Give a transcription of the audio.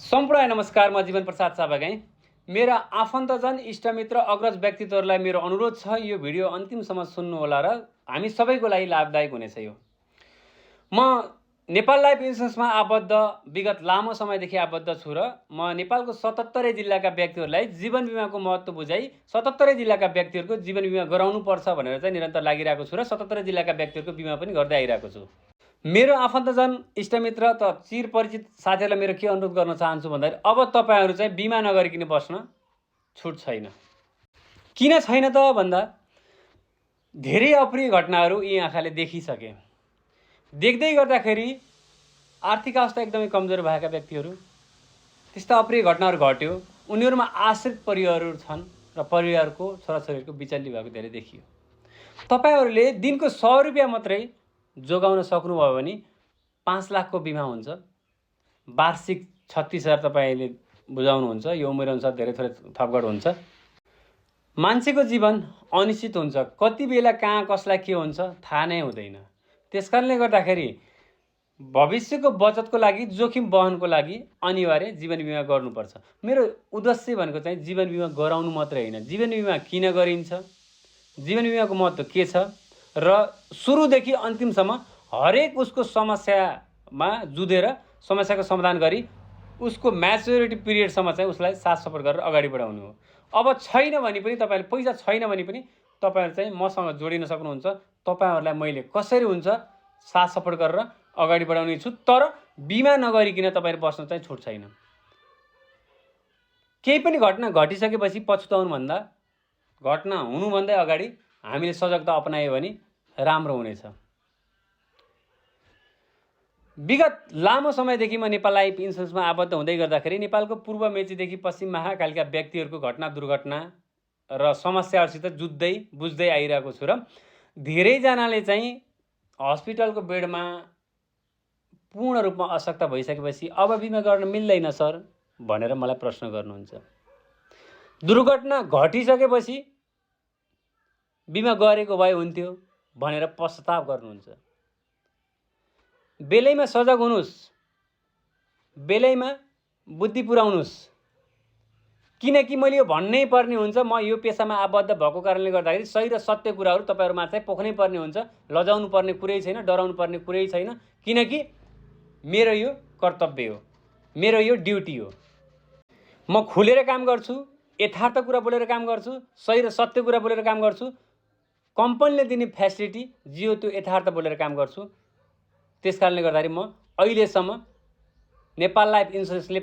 सम्पूर्ण नमस्कार, म जीवन प्रसाद साबागाई। मेरा आफन्तजन इष्टमित्र अग्रज व्यक्तित्वहरूलाई मेरो अनुरोध छ, यो भिडियो अन्तिमसम्म सुन्नुहोला र हामी सबैको लागि लाभदायक हुनेछ। यो म नेपाल लाइफ इन्सुरेन्समा आबद्ध विगत लामो समयदेखि आबद्ध छु र म नेपालको 77 जिल्लाका व्यक्तिहरूलाई जीवन बिमाको महत्त्व बुझाइ 77 जिल्लाका व्यक्तिहरूको जीवन बिमा गराउनुपर्छ भनेर चाहिँ निरन्तर लागिरहेको छु र 77 जिल्लाका व्यक्तिहरूको बिमा पनि गर्दै आइरहेको छु। मेरो आफन्तजन इष्टमित्र त चिर परिचित साथीहरूलाई मेरो के अनुरोध गर्न चाहन्छु भन्दाखेरि अब तपाईँहरू चाहिँ बिमा नगरिकन बस्न छुट छैन। किन छैन त भन्दा धेरै अप्रिय घटनाहरू यी आँखाले देखिसके। देख्दै गर्दाखेरि आर्थिक अवस्था एकदमै कमजोर भएका व्यक्तिहरू, त्यस्ता अप्रिय घटनाहरू घट्यो, उनीहरूमा आश्रित परिवारहरू छन् र परिवारको छोराछोरीहरूको बिचल्ली भएको धेरै देखियो। तपाईँहरूले दिनको 100 रुपियाँ मात्रै जोगाउन सक्नुभयो भने 5 लाखको बिमा हुन्छ। वार्षिक 36,000 तपाईँले बुझाउनुहुन्छ। यो उमेरअनुसार धेरै थोरै थपघट हुन्छ। मान्छेको जीवन अनिश्चित हुन्छ, कति बेला कहाँ कसलाई के हुन्छ थाहा नै हुँदैन। त्यसकारणले गर्दाखेरि भविष्यको बचतको लागि, जोखिम वहनको लागि अनिवार्य जीवन बिमा गर्नुपर्छ। मेरो उद्देश्य भनेको चाहिँ जीवन बिमा गराउनु मात्रै होइन, जीवन बिमा किन गरिन्छ, जीवन बिमाको महत्त्व के छ र सुरुदेखि अन्तिमसम्म हरेक उसको समस्यामा जुधेर समस्याको समाधान गरी उसको म्याच्योरिटी पिरियडसम्म चाहिँ उसलाई साथ सपोर्ट गरेर अगाडि बढाउनु हो। अब छैन भने पनि तपाईँले पैसा छैन भने पनि तपाईँहरू चाहिँ मसँग जोडिन सक्नुहुन्छ। तपाईँहरूलाई मैले कसरी हुन्छ साथ सपोर्ट गरेर अगाडि बढाउने छु, तर बिमा नगरिकन तपाईँहरू बस्न चाहिँ छुट छैन। केही पनि घटना घटिसकेपछि पछुताउनुभन्दा घटना हुनुभन्दा अगाडि हामीले सजगता अपनायो भने राम्रो हुनेछ। विगत लामो समयदेखि म नेपाल लाइफ इन्सुरेन्समा आबद्ध हुँदै गर्दाखेरि नेपालको पूर्व मेचीदेखि पश्चिम महाकालका व्यक्तिहरूको घटना दुर्घटना र समस्याहरूसित जुझ्दै बुझ्दै आइरहेको छु र धेरैजनाले चाहिँ हस्पिटलको बेडमा पूर्ण रूपमा अशक्त भइसकेपछि अब बिमा गर्न मिल्दैन सर भनेर मलाई प्रश्न गर्नुहुन्छ। दुर्घटना घटिसकेपछि बिमा गरेको भए हुन्थ्यो भनेर पश्चाताप गर्नुहुन्छ। बेलैमा सजग हुनुहोस्, बेलैमा बुद्धि पुर्याउनुहोस्। किनकि मैले यो भन्नै पर्ने हुन्छ, म यो पेसामा आबद्ध भएको कारणले गर्दाखेरि सही र सत्य कुराहरू तपाईँहरूमा चाहिँ पोख्नै पर्ने हुन्छ। लजाउनु पर्ने कुरै छैन, डराउनु पर्ने कुरै छैन, किनकि मेरो यो कर्तव्य हो, मेरो यो ड्युटी हो। म खुलेर काम गर्छु, यथार्थ कुरा बोलेर काम गर्छु, सही र सत्य कुरा बोलेर काम गर्छु। कम्पनीले दिने फेसिलिटी जियो त्यो यथार्थ बोलेर काम गर्छु। त्यसकारणले गर्दाखेरि म अहिलेसम्म नेपाल लाइफ इन्सुरेन्सले